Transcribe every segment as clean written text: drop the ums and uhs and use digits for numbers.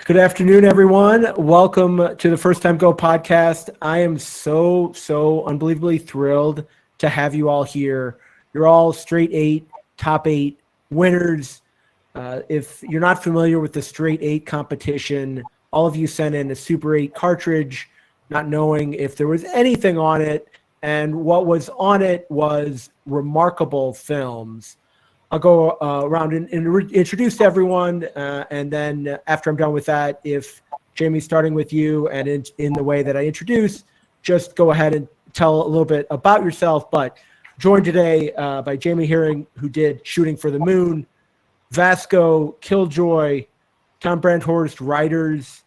Good afternoon, everyone. Welcome to the First Time Go podcast. I am so unbelievably thrilled to have you all here. You're all straight 8, top 8 winners. If you're not familiar with the straight 8 competition, all of you sent in a Super 8 cartridge, not knowing if there was anything on it. And what was on it was remarkable films. I'll go around and introduce everyone, and then after I'm done with that, if Jamie, starting with you, and in the way that I introduce, just go ahead and tell a little bit about yourself. But joined today by Jamie Hearing, who did Shooting for the Moon, Vasco, Killjoy, Tom Brandhorst, Writers,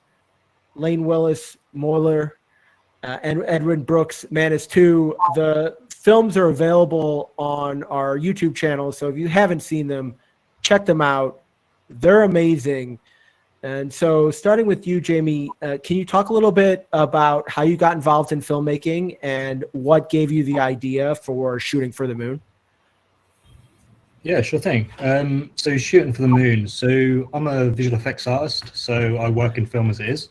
Layne, Willis, Mouiller, and Edwin Brooks, Manus 2. The films are available on our YouTube channel, so if you haven't seen them, check them out. They're amazing. And so starting with you, Jamie, can you talk a little bit about how you got involved in filmmaking and what gave you the idea for Shooting for the Moon? Yeah, sure thing. So Shooting for the Moon. So I'm a visual effects artist, so I work in film as it is.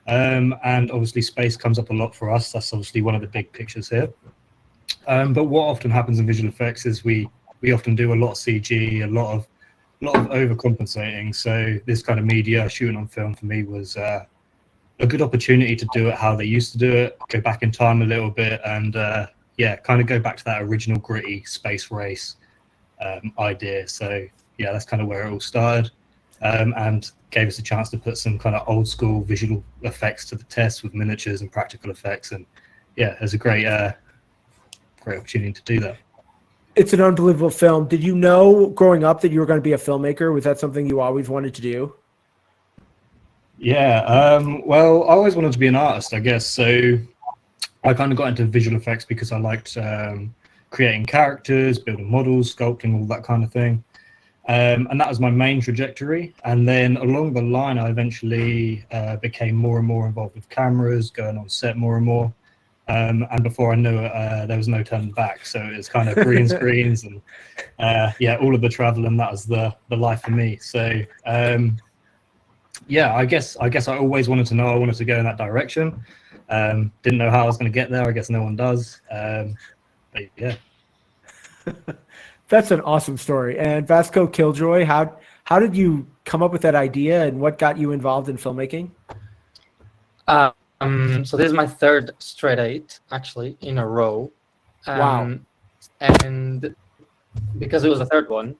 And obviously space comes up a lot for us. That's obviously one of the big pictures here. But what often happens in visual effects is we often do a lot of CG, a lot of overcompensating. So this kind of media, shooting on film, for me was a good opportunity to do it how they used to do it, go back in time a little bit, and kind of go back to that original gritty space race idea. So yeah, that's kind of where it all started, and gave us a chance to put some kind of old school visual effects to the test with miniatures and practical effects. And yeah, it was a great opportunity to do that. It's an unbelievable film. Did you know growing up that you were going to be a filmmaker? Was that something you always wanted to do? Yeah, well, I always wanted to be an artist, I guess. So I kind of got into visual effects because I liked creating characters, building models, sculpting, all that kind of thing. And that was my main trajectory. And then along the line, I eventually became more and more involved with cameras, going on set more and more. And before I knew it, there was no turning back. So it was kind of green screens and all of the travel, and that was the life for me. So I guess I always wanted to know. I wanted to go in that direction. Didn't know how I was going to get there. I guess no one does. But yeah. That's an awesome story. And Vasco, Killjoy, how did you come up with that idea, and what got you involved in filmmaking? So this is my third straight 8 actually in a row. Wow. And because it was the third one,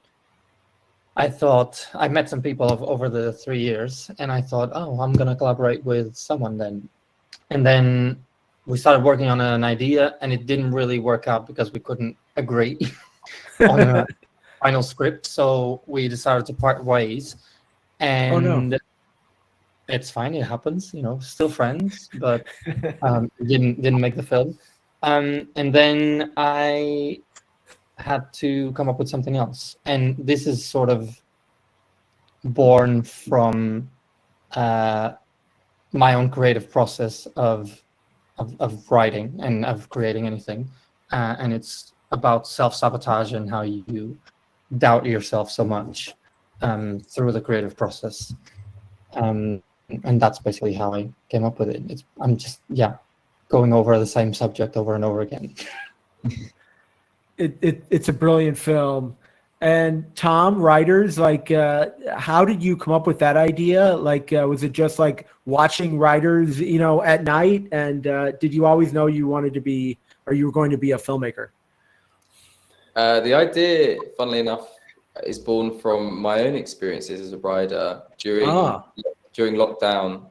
I thought I met some people over the 3 years, and I thought, oh, I'm gonna collaborate with someone then. And then we started working on an idea, and it didn't really work out because we couldn't agree on a final script. So we decided to part ways. And oh, no. It's fine. It happens, still friends, but didn't make the film. And then I had to come up with something else. And this is sort of born from my own creative process of writing and of creating anything. And it's about self-sabotage and how you doubt yourself so much through the creative process. And that's basically how I came up with it. I'm just going over the same subject over and over again. It's a brilliant film. And Tom, Writers, how did you come up with that idea? Was it just like watching Writers, at night? And did you always know you wanted to be, or you were going to be a filmmaker? The idea, funnily enough, is born from my own experiences as a writer during lockdown,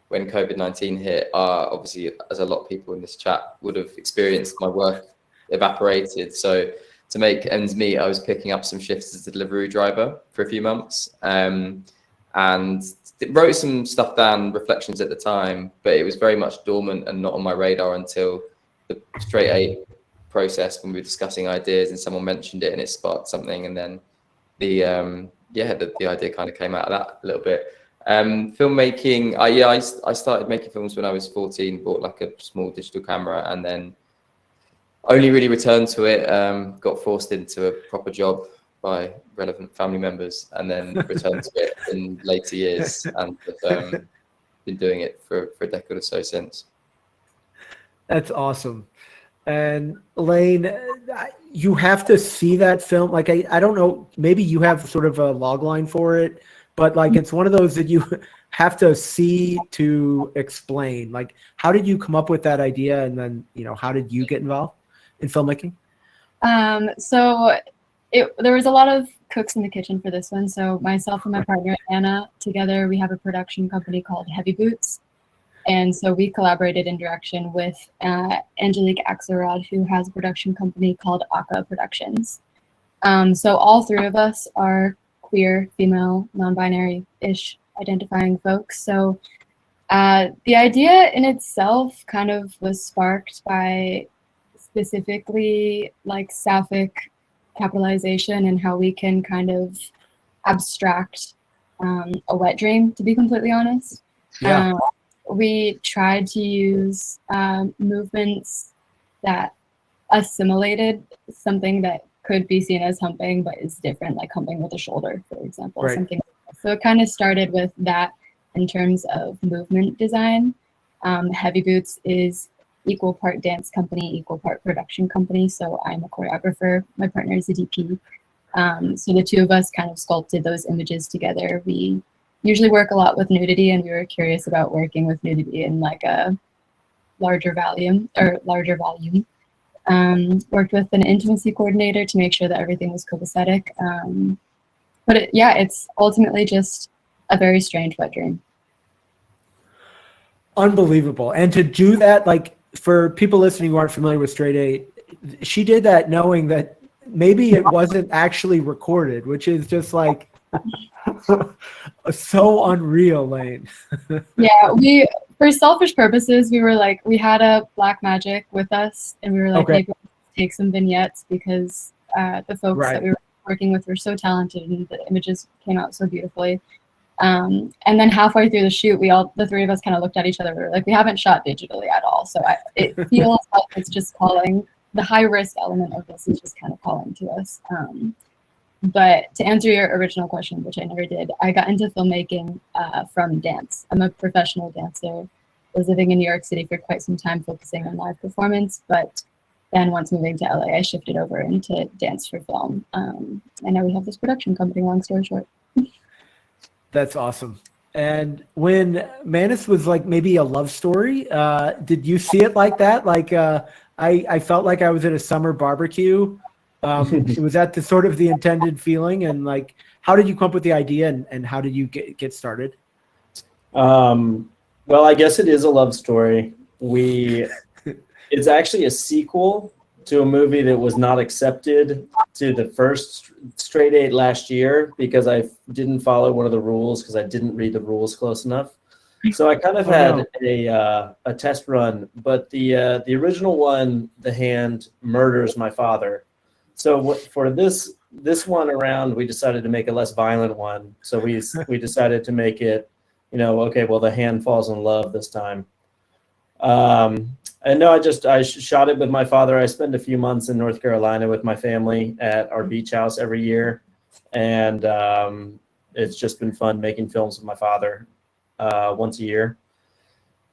when COVID-19 hit. Obviously, as a lot of people in this chat would have experienced, my work evaporated. So to make ends meet, I was picking up some shifts as a delivery driver for a few months, and wrote some stuff down, reflections at the time, but it was very much dormant and not on my radar until the straight 8 process, when we were discussing ideas and someone mentioned it and it sparked something, and then the idea kind of came out of that a little bit. Filmmaking, I started making films when I was 14, bought like a small digital camera, and then only really returned to it, got forced into a proper job by relevant family members, and then returned to it in later years, and have been doing it for a decade or so since. That's awesome. And Layne, you have to see that film. Like, I don't know, maybe you have sort of a log line for it, but like, it's one of those that you have to see to explain. Like, how did you come up with that idea? And then, how did you get involved in filmmaking? So there was a lot of cooks in the kitchen for this one. So myself and my partner, Anna, together, we have a production company called Heavy Boots. And so we collaborated in direction with Angelique Axelrod, who has a production company called Aka Productions. So all three of us are queer, female, non-binary-ish identifying folks. So the idea in itself kind of was sparked by specifically like sapphic capitalization and how we can kind of abstract a wet dream, to be completely honest. Yeah. We tried to use movements that assimilated something that could be seen as humping, but is different, like humping with a shoulder, for example. Right. Something like that. So it kind of started with that in terms of movement design. Heavy Boots is equal part dance company, equal part production company. So I'm a choreographer. My partner is a DP. So the two of us kind of sculpted those images together. We usually work a lot with nudity, and we were curious about working with nudity in like a larger volume. Worked with an intimacy coordinator to make sure that everything was copacetic. But it's ultimately just a very strange wet dream. Unbelievable. And to do that, like, for people listening who aren't familiar with Straight Eight, she did that knowing that maybe it wasn't actually recorded, which is just like so unreal, Layne. Yeah, for selfish purposes, we had a black magic with us, and we were like, maybe we'll take some vignettes because the folks that we were working with were so talented and the images came out so beautifully. And then halfway through the shoot, the three of us kind of looked at each other. We were like, we haven't shot digitally at all. So it feels like it's just calling, the high risk element of this is just kind of calling to us. But to answer your original question, which I never did, I got into filmmaking from dance. I'm a professional dancer. I was living in New York City for quite some time, focusing on live performance. But then once moving to LA, I shifted over into dance for film. And now we have this production company, long story short. That's awesome. And when Manus was like maybe a love story, did you see it like that? Like I felt like I was at a summer barbecue. Was that the sort of the intended feeling? And like, how did you come up with the idea, and how did you get started? Well, I guess it is a love story. It's actually a sequel to a movie that was not accepted to the first Straight Eight last year because I didn't follow one of the rules because I didn't read the rules close enough. So I kind of had a test run, but the original one, The Hand Murders My Father. So for this one around, we decided to make a less violent one. So we decided to make it, the hand falls in love this time. And no, I shot it with my father. I spend a few months in North Carolina with my family at our beach house every year. And it's just been fun making films with my father once a year.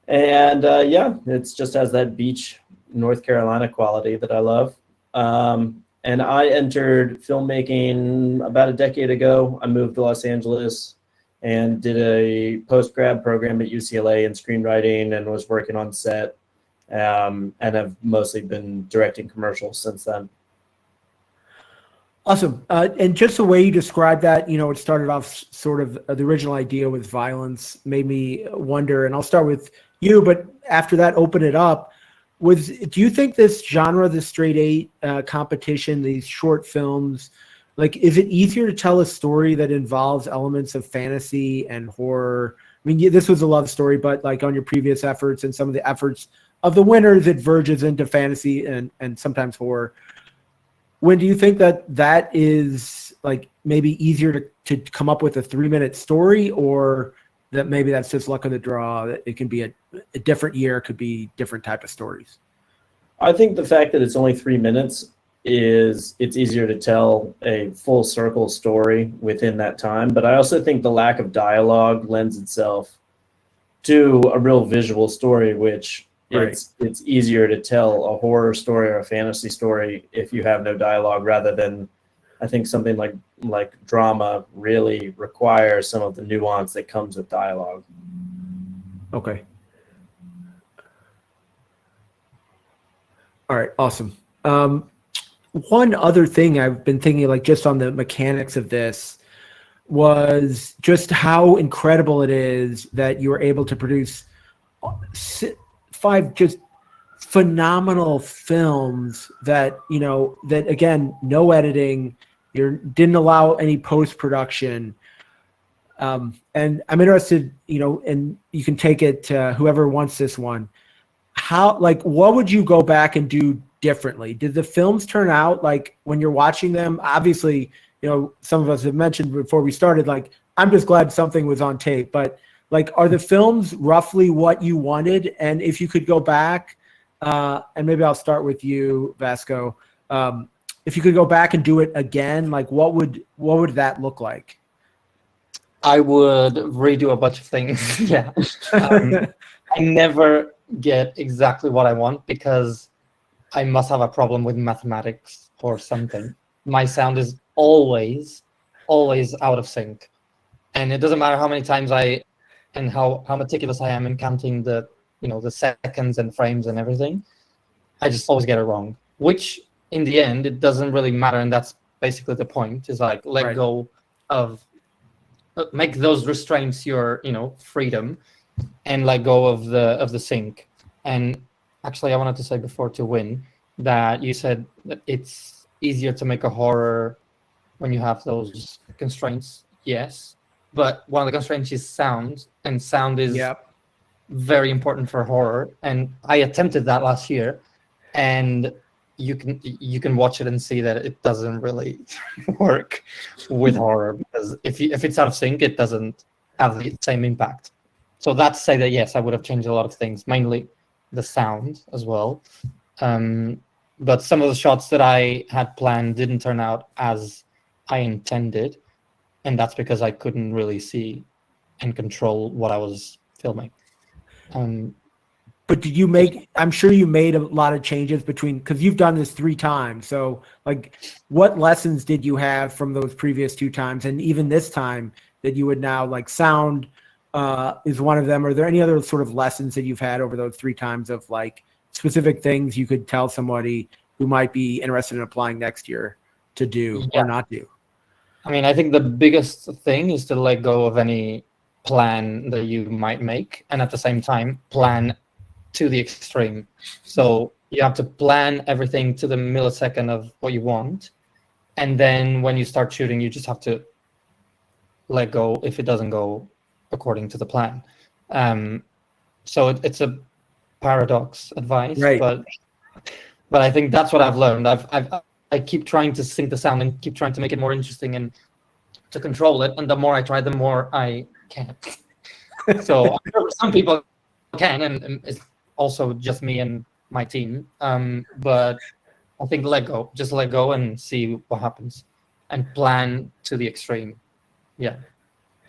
And it just has that beach North Carolina quality that I love. And I entered filmmaking about a decade ago. I moved to Los Angeles and did a post-grad program at UCLA in screenwriting and was working on set. And I've mostly been directing commercials since then. Awesome. And just the way you described that, it started off sort of the original idea with violence made me wonder, and I'll start with you, but after that, open it up. Do you think this genre, the Straight Eight competition, these short films, like, is it easier to tell a story that involves elements of fantasy and horror? I mean, this was a love story, but like on your previous efforts and some of the efforts of the winners, it verges into fantasy and sometimes horror. When do you think that is like maybe easier to come up with a 3-minute story, or that maybe that's just luck of the draw, that it can be a different year, could be different type of stories? I think the fact that it's only 3 minutes is it's easier to tell a full circle story within that time. But I also think the lack of dialogue lends itself to a real visual story, which it's easier to tell a horror story or a fantasy story if you have no dialogue, rather than, I think something like drama really requires some of the nuance that comes with dialogue. Okay. All right, awesome. One other thing I've been thinking, like just on the mechanics of this, was just how incredible it is that you were able to produce 5 just phenomenal films that, you know, that again, no editing, you didn't allow any post-production. And I'm interested, you know, and you can take it to whoever wants this one. How, like, what would you go back and do differently? Did the films turn out like when you're watching them? Obviously, you know, some of us have mentioned before we started, like, I'm just glad something was on tape, but like, are the films roughly what you wanted? And if you could go back, and maybe I'll start with you, Vasco. If you could go back and do it again, like what would that look like? I would redo a bunch of things. Yeah. I never get exactly what I want because I must have a problem with mathematics or something. My sound is always out of sync. And it doesn't matter how many times and how meticulous I am in counting the, you know, the seconds and frames and everything. I just always get it wrong, which in the end, it doesn't really matter. And that's basically the point, is like, let go of, make those restraints your, you know, freedom, and let go of the sync. And actually, I wanted to say before to Win that you said that it's easier to make a horror when you have those constraints. Yes, but one of the constraints is sound, and sound is very important for horror. And I attempted that last year, and you can watch it and see that it doesn't really work with horror, because if it's out of sync, it doesn't have the same impact. So that's to say that yes, I would have changed a lot of things, mainly the sound as well. But some of the shots that I had planned didn't turn out as I intended, and that's because I couldn't really see and control what I was filming. But did you make, I'm sure you made a lot of changes between, because you've done this 3 times. So like, what lessons did you have from those previous 2 times? And even this time that you would now, like, sound is one of them. Are there any other sort of lessons that you've had over those 3 times of like specific things you could tell somebody who might be interested in applying next year to do or not do? I mean, I think the biggest thing is to let go of any plan that you might make, and at the same time plan to the extreme. So you have to plan everything to the millisecond of what you want, and then when you start shooting, you just have to let go if it doesn't go according to the plan. So it's a paradox advice, right? But I think that's what I've learned. I keep trying to sync the sound and keep trying to make it more interesting and to control it. And the more I try, the more I can't. So some people can, and it's also just me and my team. But I think just let go and see what happens, and plan to the extreme. Yeah,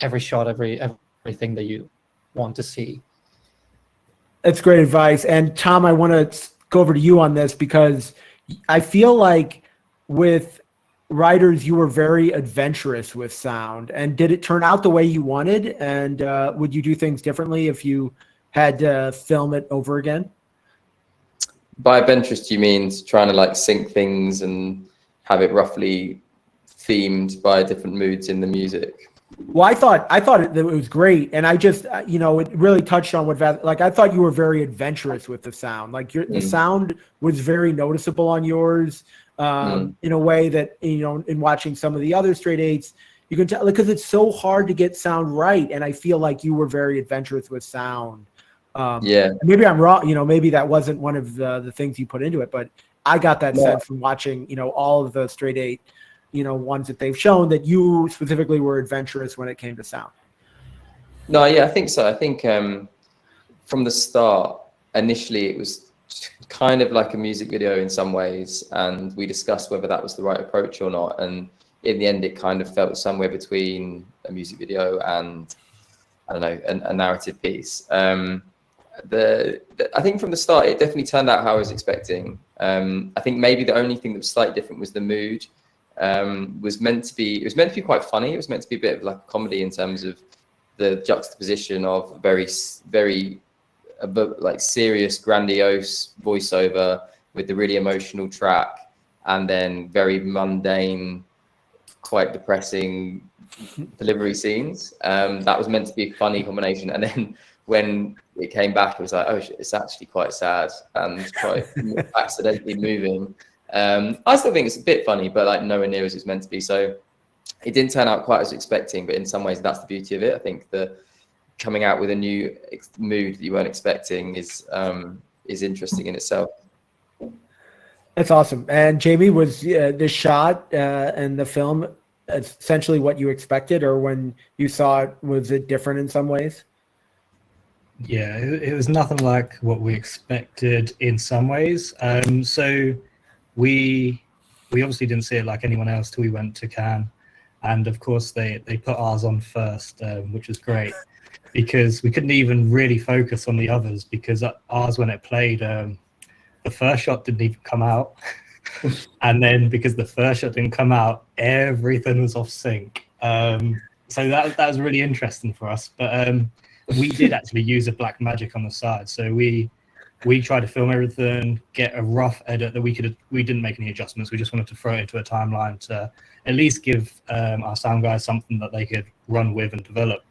every shot, everything that you want to see. That's great advice. And Tom, I want to go over to you on this, because I feel like with writers, you were very adventurous with sound. And did it turn out the way you wanted? And would you do things differently if you had to film it over again? By adventurous, do you mean trying to like sync things and have it roughly themed by different moods in the music? Well, I thought it was great, and I just, you know, it really touched on what, like, I thought you were very adventurous with the sound. Like the sound was very noticeable on yours, in a way that, you know, in watching some of the other straight eights, you can tell, because it's so hard to get sound right, and I feel like you were very adventurous with sound. Maybe I'm wrong. You know, maybe that wasn't one of the things you put into it, but I got that sense from watching, you know, all of the straight eight, you know, ones that they've shown, that you specifically were adventurous when it came to sound. No, yeah, I think so. I think from the start, initially it was kind of like a music video in some ways, and we discussed whether that was the right approach or not. And in the end, it kind of felt somewhere between a music video and, I don't know, a narrative piece. I think from the start, it definitely turned out how I was expecting. I think maybe the only thing that was slightly different was the mood. It was meant to be quite funny. It was meant to be a bit of like a comedy in terms of the juxtaposition of very like serious, grandiose voiceover with the really emotional track, and then very mundane, quite depressing delivery scenes. That was meant to be a funny combination, and then when it came back, it was like, oh shit, it's actually quite sad and quite accidentally moving. I still think it's a bit funny, but like nowhere near as it's meant to be. So it didn't turn out quite as expecting, but in some ways that's the beauty of it. I think that coming out with a new mood that you weren't expecting is interesting in itself. That's awesome. And Jamie, was the shot and the film essentially what you expected, or when you saw it, was it different in some ways? Yeah, it was nothing like what we expected in some ways. So we obviously didn't see it like anyone else till we went to Cannes, and of course they put ours on first, which was great because we couldn't even really focus on the others, because ours, when it played, the first shot didn't even come out. And then because the first shot didn't come out, everything was off sync. So that was really interesting for us. But we did actually use a black magic on the side. So we tried to film everything, get a rough edit that we didn't make any adjustments. We just wanted to throw it into a timeline to at least give our sound guys something that they could run with and develop.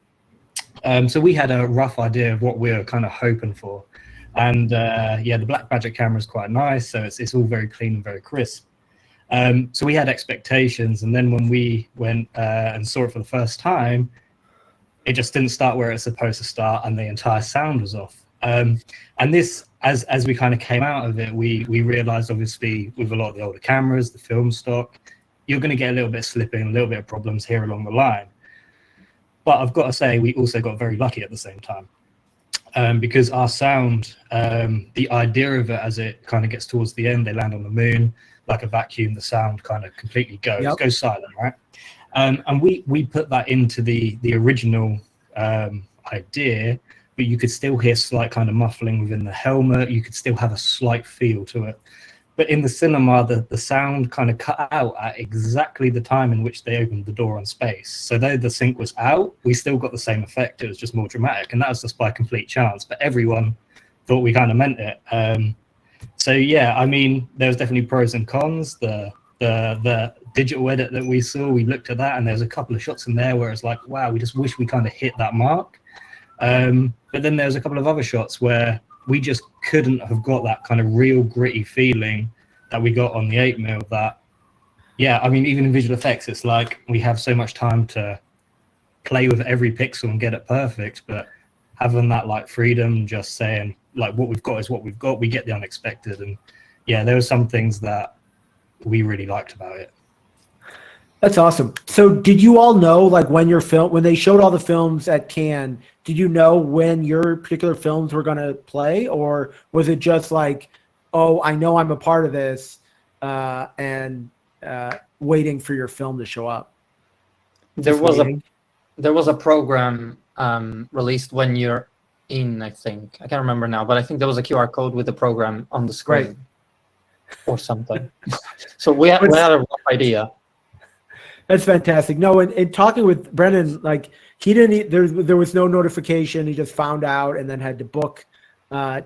So we had a rough idea of what we were kind of hoping for. And the black magic camera is quite nice, so it's all very clean and very crisp. So we had expectations, and then when we went and saw it for the first time, it just didn't start where it's supposed to start, and the entire sound was off. And this, as we kind of came out of it, we realized, obviously, with a lot of the older cameras, the film stock, you're going to get a little bit of slipping, a little bit of problems here along the line. But I've got to say, we also got very lucky at the same time. Because our sound, the idea of it as it kind of gets towards the end, they land on the moon like a vacuum, the sound kind of completely goes silent, right? And we put that into the original idea, but you could still hear slight kind of muffling within the helmet. You could still have a slight feel to it. But in the cinema, the sound kind of cut out at exactly the time in which they opened the door on space. So though the sync was out, we still got the same effect. It was just more dramatic, and that was just by complete chance. But everyone thought we kind of meant it. So yeah, I mean, there was definitely pros and cons. The digital edit that we saw, we looked at that, and there's a couple of shots in there where it's like, wow, we just wish we kind of hit that mark. But then there's a couple of other shots where we just couldn't have got that kind of real gritty feeling that we got on the 8mm. That, yeah, I mean, even in visual effects, it's like we have so much time to play with every pixel and get it perfect, but having that like freedom, just saying like what we've got is what we've got, we get the unexpected. And yeah, there were some things that we really liked about it. That's awesome. So did you all know, like, when they showed all the films at Cannes, did you know when your particular films were going to play, or was it just like, oh, I know I'm a part of this, and waiting for your film to show up? There was a program released when you're in, I think. I can't remember now, but I think there was a QR code with the program on the screen. Right. Or something. So we had a rough idea. That's fantastic. No, in talking with Brendan, like, he didn't. There was no notification. He just found out and then had to book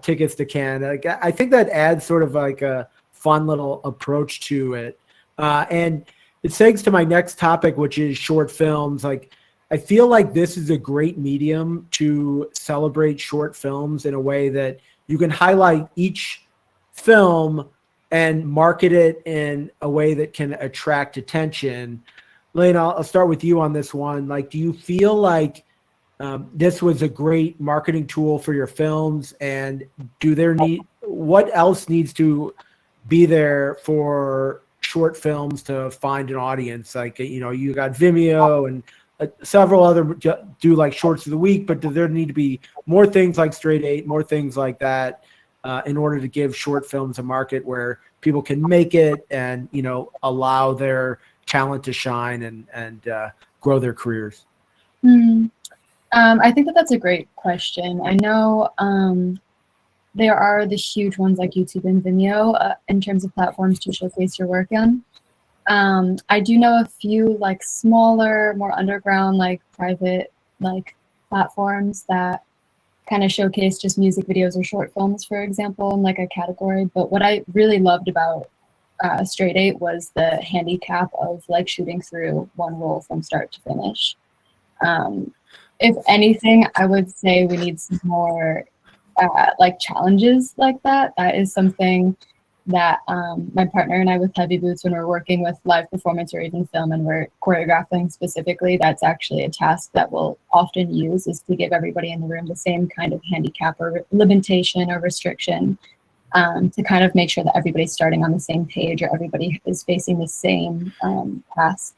tickets to Cannes. Like, I think that adds sort of like a fun little approach to it. And it segues to my next topic, which is short films. Like, I feel like this is a great medium to celebrate short films in a way that you can highlight each film and market it in a way that can attract attention. Layne, I'll start with you on this one. Like, do you feel like this was a great marketing tool for your films, and what else needs to be there for short films to find an audience? Like, you got Vimeo and several other do like shorts of the week, but does there need to be more things like Straight 8, more things like that in order to give short films a market where people can make it and, you know, allow their talent to shine and grow their careers? I think that's a great question. I know there are the huge ones like YouTube and Vimeo in terms of platforms to showcase your work on. I do know a few like smaller, more underground, like private like platforms that kind of showcase just music videos or short films, for example, in like a category. But what I really loved about Straight 8 was the handicap of like shooting through one roll from start to finish. If anything, I would say we need some more like challenges like that. That is something that my partner and I with Heavy Boots, when we're working with live performance or even film and we're choreographing specifically, that's actually a task that we'll often use, is to give everybody in the room the same kind of handicap or limitation or restriction, to kind of make sure that everybody's starting on the same page or everybody is facing the same task.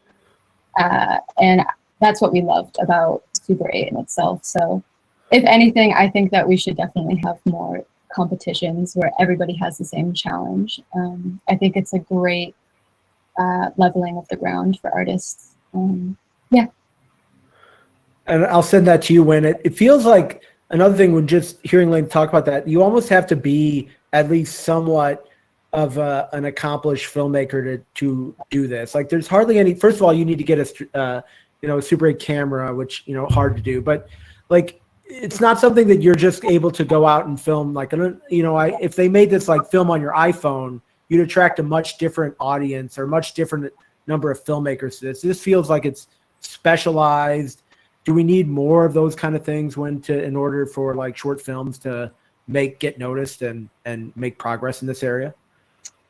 And that's what we loved about Super 8 in itself. So if anything, I think that we should definitely have more competitions where everybody has the same challenge. I think it's a great leveling of the ground for artists. Yeah. And I'll send that to you when it feels like another thing when just hearing Layne talk about that, you almost have to be at least somewhat of an accomplished filmmaker to do this. Like there's hardly any, first of all, you need to get a Super 8 camera, which, you know, hard to do, but like, it's not something that you're just able to go out and film. Like, you know, if they made this like film on your iPhone, you'd attract a much different audience or much different number of filmmakers to this. This feels like it's specialized. Do we need more of those kind of things in order for like short films to get noticed and make progress in this area?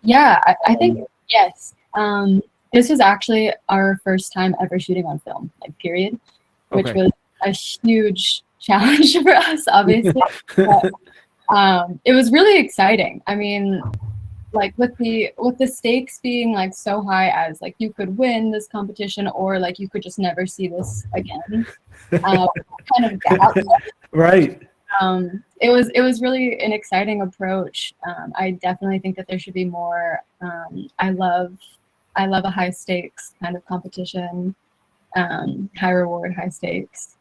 Yeah, I think yes. This was actually our first time ever shooting on film, like period, which was a huge challenge for us, obviously. But, it was really exciting. I mean, like with the stakes being like so high as like you could win this competition or like you could just never see this again. Kind of gap. Right. It was really an exciting approach. I definitely think that there should be more. I love a high stakes kind of competition, high reward, high stakes.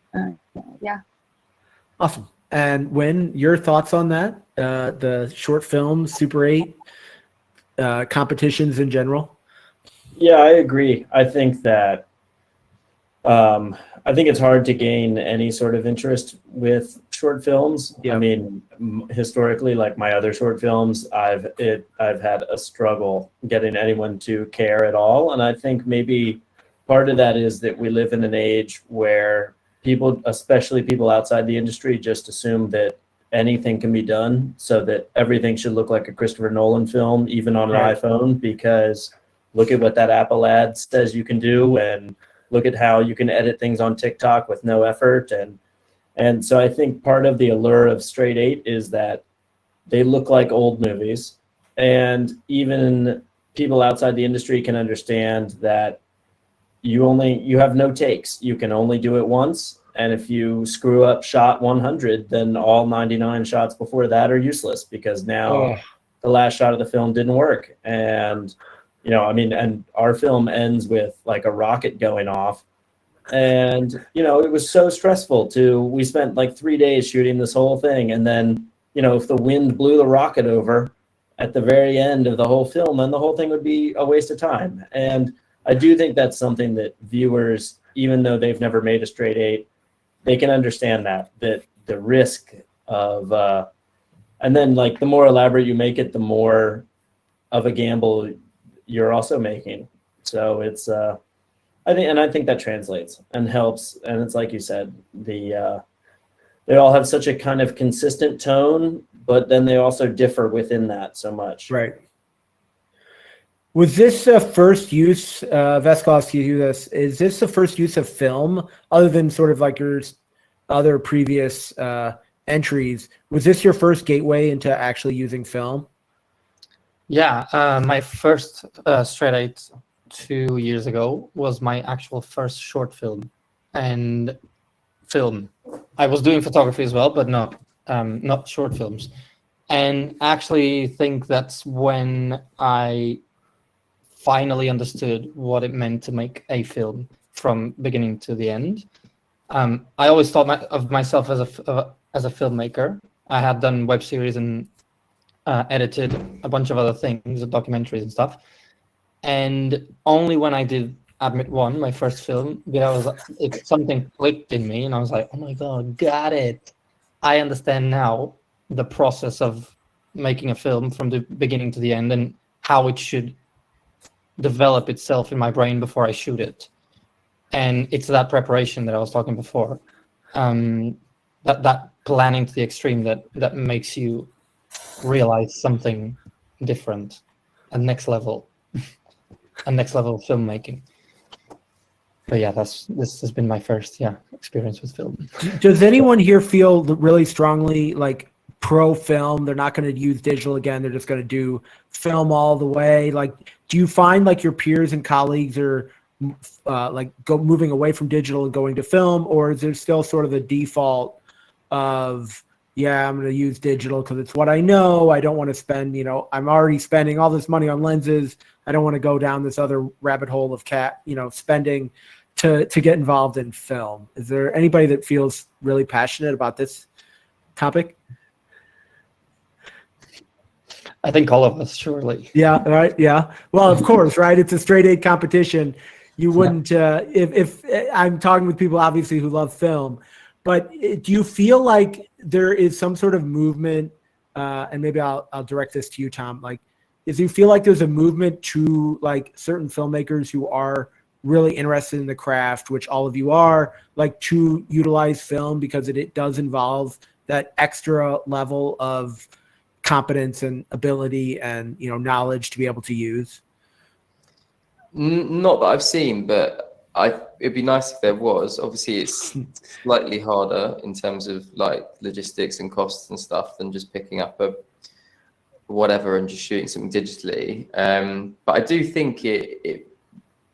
Yeah. Awesome. And when your thoughts on that, the short film Super 8 competitions in general? Yeah, I agree. I think that I think it's hard to gain any sort of interest with short films. Yeah. I mean, historically, like my other short films, I've had a struggle getting anyone to care at all. And I think maybe part of that is that we live in an age where people, especially people outside the industry, just assume that anything can be done, so that everything should look like a Christopher Nolan film, even on an iPhone, because look at what that Apple ad says you can do, and look at how you can edit things on TikTok with no effort. And so I think part of the allure of Straight 8 is that they look like old movies, and even people outside the industry can understand that you have no takes. You can only do it once. And if you screw up shot 100, then all 99 shots before that are useless, because now the last shot of the film didn't work. And, you know, I mean, and our film ends with like a rocket going off. And, you know, it was so stressful we spent like 3 days shooting this whole thing. And then, you know, if the wind blew the rocket over at the very end of the whole film, then the whole thing would be a waste of time. And I do think that's something that viewers, even though they've never made a Straight 8, they can understand that the risk of, and then like the more elaborate you make it, the more of a gamble you're also making. So it's, I think that translates and helps. And it's like you said, they all have such a kind of consistent tone, but then they also differ within that so much. Right. Was this first use, Vasco, I'll ask you this, is this the first use of film, other than sort of like your other previous entries? Was this your first gateway into actually using film? Yeah, my first Straight 8 2 years ago was my actual first short film. And film, I was doing photography as well, but not short films. And actually think that's when I finally understood what it meant to make a film from beginning to the end. I always thought of myself as a filmmaker. I had done web series and edited a bunch of other things, documentaries and stuff. And only when I did Admit 1, my first film, something clicked in me, and I was like, oh my God, got it. I understand now the process of making a film from the beginning to the end and how it should develop itself in my brain before I shoot it. And it's that preparation that I was talking before, that planning to the extreme that makes you realize something different, a next level of filmmaking. But yeah, this has been my first experience with film. Does anyone here feel really strongly like pro film? They're not going to use digital again. They're just going to do film all the way. Like, do you find like your peers and colleagues are moving away from digital and going to film, or is there still sort of the default of, yeah, I'm going to use digital because it's what I know. I don't want to spend, I'm already spending all this money on lenses. I don't want to go down this other rabbit hole of spending to get involved in film. Is there anybody that feels really passionate about this topic? I think all of us, surely. Yeah, right. Yeah. Well, of course, right. It's a straight 8 competition. You wouldn't, if I'm talking with people obviously who love film, but do you feel like there is some sort of movement, and maybe I'll direct this to you, Tom, like, do you feel like there's a movement to like certain filmmakers who are really interested in the craft, which all of you are, like, to utilize film because it does involve that extra level of competence and ability and knowledge to be able to use? Not that I've seen, but it'd be nice if there was. Obviously, it's slightly harder in terms of like logistics and costs and stuff than just picking up a whatever and just shooting something digitally. But I do think it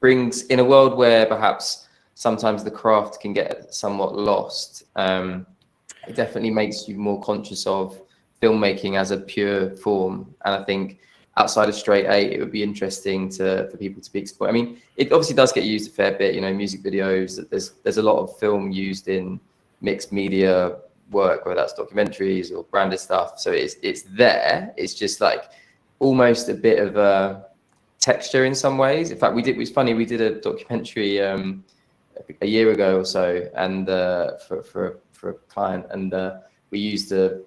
brings, in a world where perhaps sometimes the craft can get somewhat lost, it definitely makes you more conscious of filmmaking as a pure form. And I think outside of straight 8, it would be interesting for people to be explored. I mean, it obviously does get used a fair bit, music videos. There's a lot of film used in mixed media work, whether that's documentaries or branded stuff. So it's there. It's just like almost a bit of a texture in some ways. In fact, it was funny, we did a documentary a year ago or so, and for a client, and we used a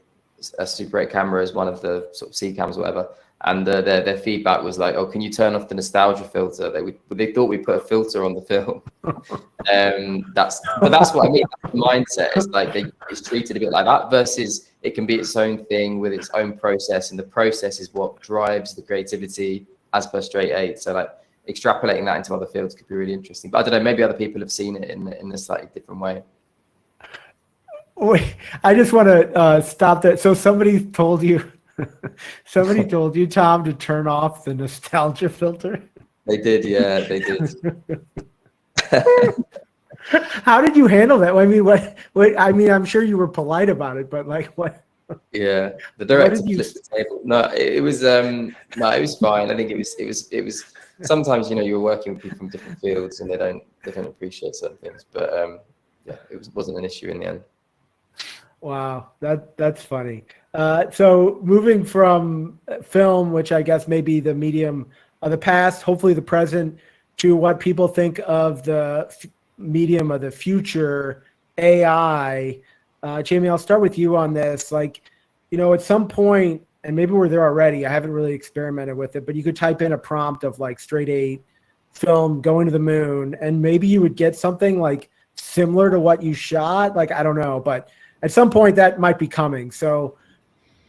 Super 8 camera as one of the sort of C cams or whatever. And their feedback was like, "Oh, can you turn off the nostalgia filter?" They thought we put a filter on the film. That's what I mean. That's the mindset. It's like it's treated a bit like that, versus it can be its own thing with its own process, and the process is what drives the creativity as per straight 8. So like extrapolating that into other fields could be really interesting. But I don't know, maybe other people have seen it in a slightly different way. Wait, I just want to stop that. So somebody told you, Tom, to turn off the nostalgia filter? They did, yeah, they did. How did you handle that? I mean, what? I mean, I'm sure you were polite about it, but like, what? Yeah, the director flipped the table. No, it was fine. I think it was. Sometimes you're working with people from different fields and they don't appreciate certain things, but yeah, it wasn't an issue in the end. Wow, that's funny. So moving from film, which I guess may be the medium of the past, hopefully the present, to what people think of the medium of the future, AI. Jamie, I'll start with you on this. Like, at some point, and maybe we're there already, I haven't really experimented with it, but you could type in a prompt of like straight 8 film going to the moon, and maybe you would get something like similar to what you shot. Like, I don't know, but at some point that might be coming. So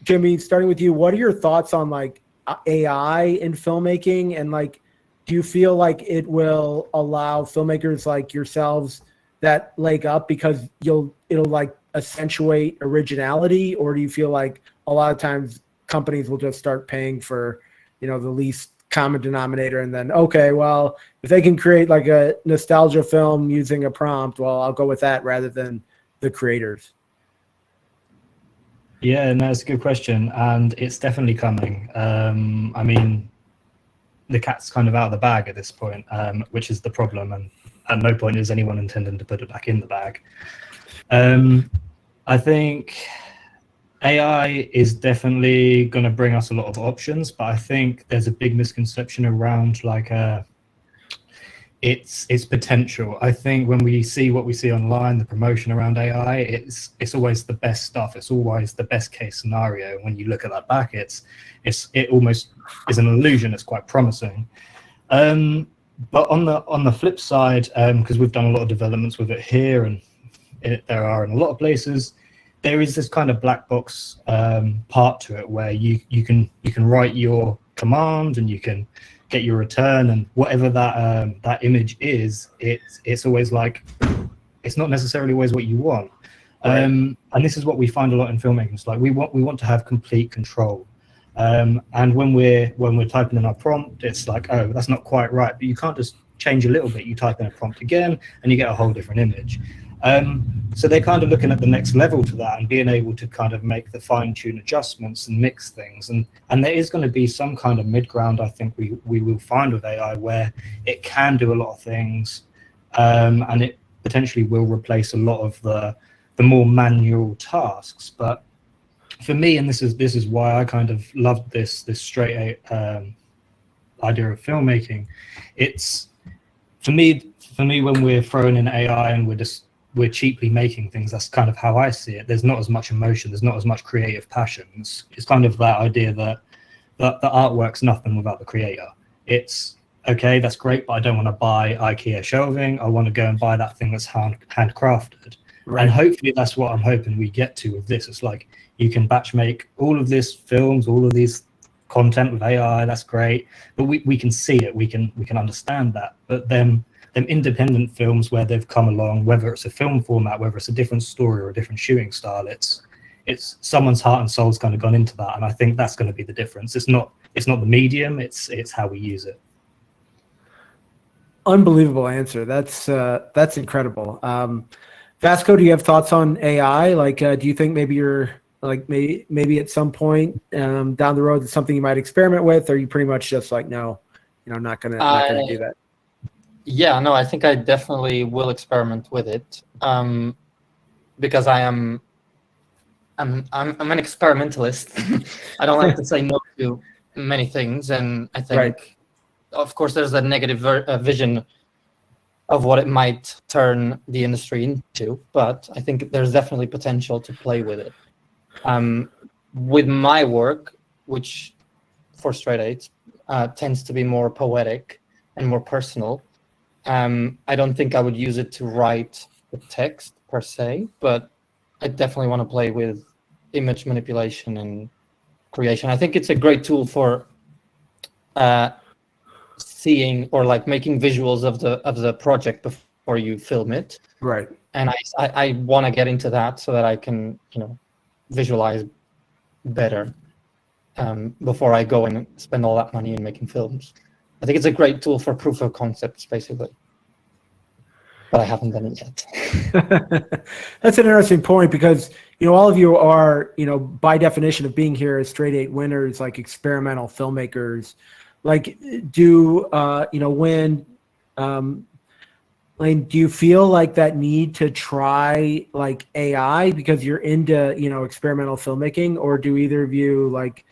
Jimmy, starting with you, what are your thoughts on like AI in filmmaking? And like, do you feel like it will allow filmmakers like yourselves that leg up because it'll like accentuate originality? Or do you feel like a lot of times companies will just start paying for, the least common denominator, and then, okay, well, if they can create like a nostalgia film using a prompt, well, I'll go with that rather than the creators? Yeah, no, it's a good question, and it's definitely coming. I mean, the cat's kind of out of the bag at this point, which is the problem, and at no point is anyone intending to put it back in the bag. I think AI is definitely going to bring us a lot of options, but I think there's a big misconception around like its potential. I think when we see what we see online, the promotion around AI, it's always the best stuff. It's always the best case scenario. When you look at that back, it almost is an illusion. It's quite promising. But on the flip side, because we've done a lot of developments with it here, and there are in a lot of places, there is this kind of black box part to it where you can write your command and you can get your return, and whatever that image is, it's always like, it's not necessarily always what you want. Right. And this is what we find a lot in filmmaking. It's like we want to have complete control. And when we're typing in our prompt, it's like, oh, that's not quite right. But you can't just change a little bit. You type in a prompt again, and you get a whole different image. So they're kind of looking at the next level to that and being able to kind of make the fine-tune adjustments and mix things. And there is going to be some kind of mid-ground, I think we will find with AI, where it can do a lot of things, and it potentially will replace a lot of the more manual tasks. But for me, and this is why I kind of loved this straight idea of filmmaking, it's for me when we're throwing in AI and we're cheaply making things, that's kind of how I see it. There's not as much emotion, there's not as much creative passions. It's kind of that idea that the artwork's nothing without the creator. It's okay, that's great, but I don't want to buy IKEA shelving. I want to go and buy that thing that's handcrafted. Right. And hopefully that's what I'm hoping we get to with this. It's like you can batch make all of this films, all of these content with AI, that's great, but we can see it, we can understand that. But then them independent films where they've come along, whether it's a film format, whether it's a different story or a different shooting style, it's someone's heart and soul's kind of gone into that, and I think that's going to be the difference. It's not the medium, it's how we use it. Unbelievable answer. That's incredible. Vasco, do you have thoughts on AI? Like, do you think maybe you're like maybe at some point down the road it's something you might experiment with, or are you pretty much just like, no, not gonna do that? Yeah, no, I think I definitely will experiment with it, because I'm an experimentalist. I don't like to say no to many things, and I think, right, of course, there's a negative vision of what it might turn the industry into, but I think there's definitely potential to play with it. With my work, which for straight eight tends to be more poetic and more personal, I don't think I would use it to write the text per se, but I definitely want to play with image manipulation and creation. I think it's a great tool for seeing or like making visuals of the project before you film it. Right. And I want to get into that so that I can visualize better before I go and spend all that money in making films. I think it's a great tool for proof of concepts, basically. But I haven't done it yet. That's an interesting point, because all of you are by definition of being here as straight eight winners, like experimental filmmakers. Like, do when Layne, do you feel like that need to try like AI because you're into experimental filmmaking, or do either of you like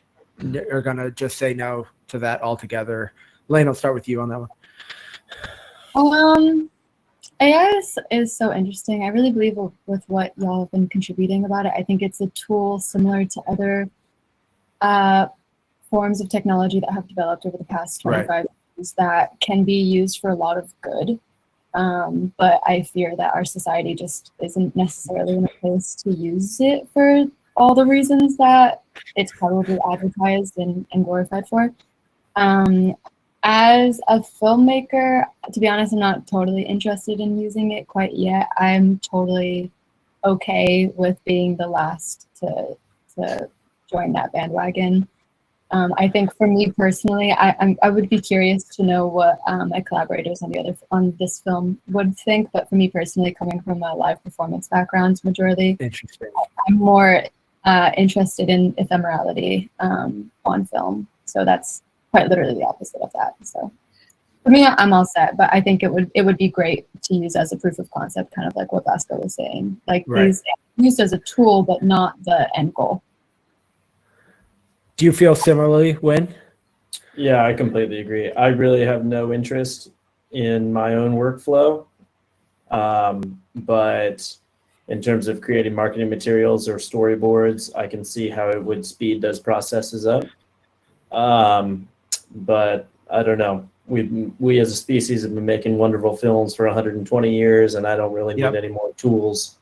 are gonna just say no to that altogether? Layne, I'll start with you on that one. AI is so interesting. I really believe with what y'all have been contributing about it. I think it's a tool similar to other forms of technology that have developed over the past 25 years that can be used for a lot of good. But I fear that our society just isn't necessarily in a place to use it for all the reasons that it's probably advertised and glorified for. As a filmmaker, to be honest, I'm not totally interested in using it quite yet. I'm totally okay with being the last to join that bandwagon. I think for me personally, I would be curious to know what my collaborators on this film would think. But for me personally, coming from a live performance background majority, interesting. I'm more interested in ephemerality on film. So that's quite literally the opposite of that. So for me, I'm all set, but I think it would be great to use as a proof of concept, kind of like what Vasco was saying. Like these used as a tool, but not the end goal. Do you feel similarly, Win? Yeah, I completely agree. I really have no interest in my own workflow, but in terms of creating marketing materials or storyboards, I can see how it would speed those processes up. But I don't know. We as a species have been making wonderful films for 120 years, and I don't really need any more tools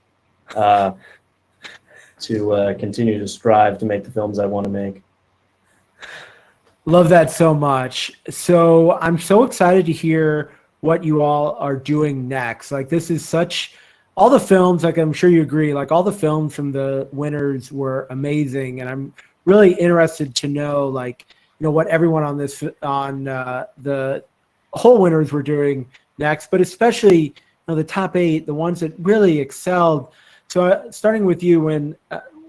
to continue to strive to make the films I want to make. Love that so much. So I'm so excited to hear what you all are doing next. Like this is such, all the films, like I'm sure you agree, like all the films from the winners were amazing. And I'm really interested to know, like, you know, what everyone on this, on the whole winners were doing next, but especially, you know, the top 8, the ones that really excelled. So starting with you, Win,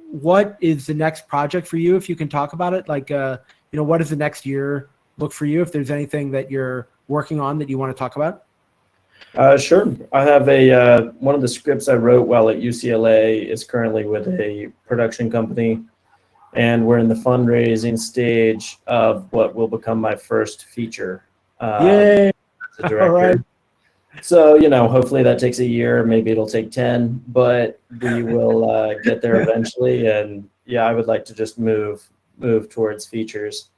what is the next project for you, if you can talk about it? Like, you know, what does the next year look for you? If there's anything that you're working on that you want to talk about? Sure. I have one of the scripts I wrote while at UCLA is currently with a production company, and we're in the fundraising stage of what will become my first feature. Yay! As a director. All right. So, you know, hopefully that takes a year, maybe it'll take 10, but we will get there eventually. And yeah, I would like to just move towards features.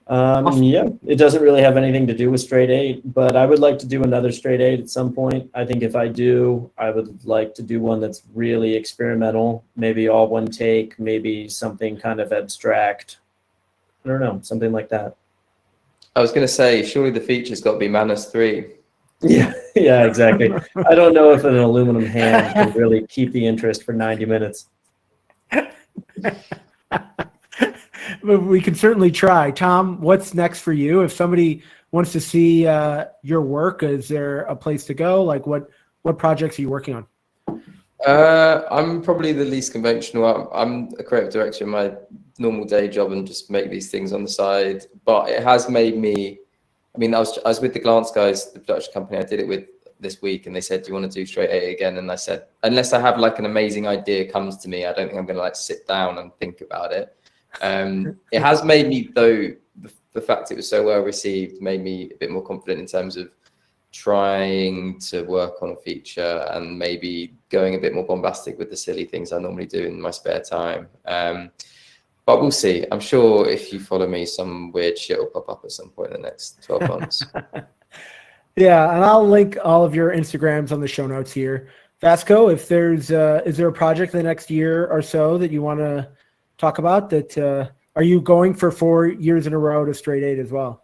Yeah, it doesn't really have anything to do with straight 8, but I would like to do another straight 8 at some point. I think if I do, I would like to do one that's really experimental, maybe all one take, maybe something kind of abstract. I don't know, something like that. I was going to say, surely the feature's got to be Manus 3. Yeah, exactly. I don't know if an aluminum hand can really keep the interest for 90 minutes. But we can certainly try. Tom, what's next for you? If somebody wants to see your work, is there a place to go? Like what projects are you working on? I'm probably the least conventional. I'm a creative director in my normal day job and just make these things on the side. But it has made me, I mean, I was with the Glance guys, the production company I did it with this week, and they said, do you want to do straight 8 again? And I said, unless I have like an amazing idea comes to me, I don't think I'm going to like sit down and think about it. It has made me, though, the fact it was so well received made me a bit more confident in terms of trying to work on a feature and maybe going a bit more bombastic with the silly things I normally do in my spare time. But we'll see. I'm sure if you follow me, some weird shit will pop up at some point in the next 12 months. Yeah, and I'll link all of your Instagrams on the show notes here. Vasco, if there's is there a project the next year or so that you want to talk about? That are you going for 4 years in a row to straight 8 as well?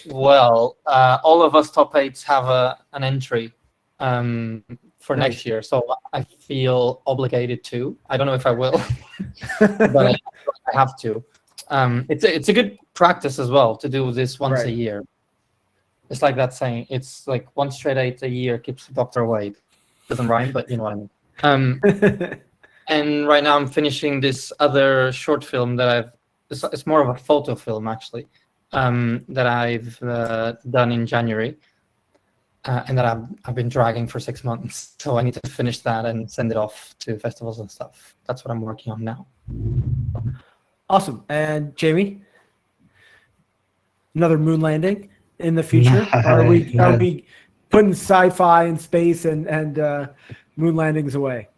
Well, all of us top 8s have an entry for next year, so I feel obligated to. I don't know if I will, but I have to. It's a good practice as well to do this once a year. It's like that saying. It's like one straight 8 a year keeps the doctor away. Doesn't rhyme, but you know what I mean. And right now I'm finishing this other short film that it's more of a photo film actually, that I've done in January, and that I've been dragging for 6 months. So I need to finish that and send it off to festivals and stuff. That's what I'm working on now. Awesome. And Jamie, another moon landing in the future? Are we putting sci-fi and space and moon landings away?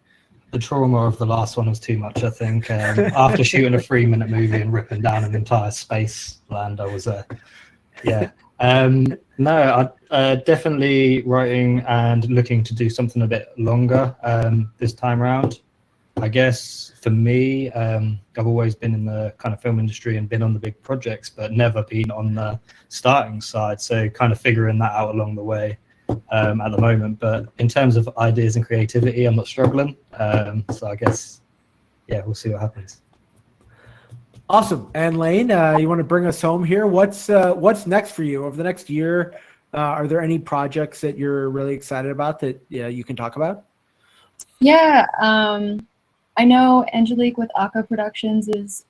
The trauma of the last one was too much, I think. After shooting a 3-minute movie and ripping down an entire space land, I was no, I definitely writing and looking to do something a bit longer this time around. I guess for me, I've always been in the kind of film industry and been on the big projects, but never been on the starting side. So kind of figuring that out along the way at the moment. But in terms of ideas and creativity, I'm not struggling. So I guess, yeah, we'll see what happens. Awesome. And Layne, you want to bring us home here? What's next for you over the next year? Are there any projects that you're really excited about that you can talk about? Yeah. I know Angelique with Aka Productions is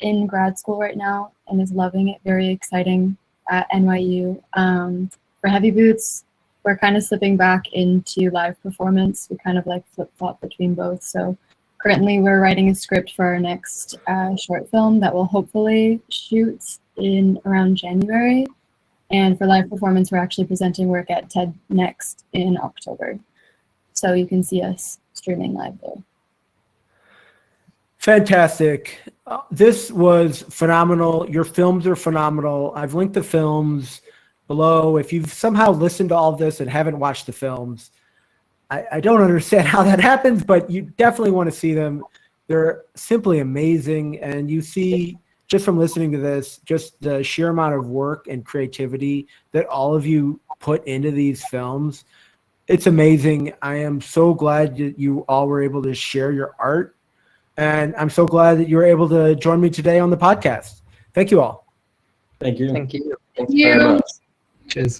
in grad school right now and is loving it. Very exciting at NYU. For Heavy Boots, we're kind of slipping back into live performance. We kind of like flip-flop between both. So currently we're writing a script for our next short film that will hopefully shoot in around January. And for live performance, we're actually presenting work at TED Next in October. So you can see us streaming live there. Fantastic. This was phenomenal. Your films are phenomenal. I've linked the films below. If you've somehow listened to all of this and haven't watched the films, I don't understand how that happens, but you definitely want to see them. They're simply amazing. And you see, just from listening to this, just the sheer amount of work and creativity that all of you put into these films. It's amazing. I am so glad that you all were able to share your art. And I'm so glad that you were able to join me today on the podcast. Thank you all. Thank you. Thank you. Thank you very much. Cheers.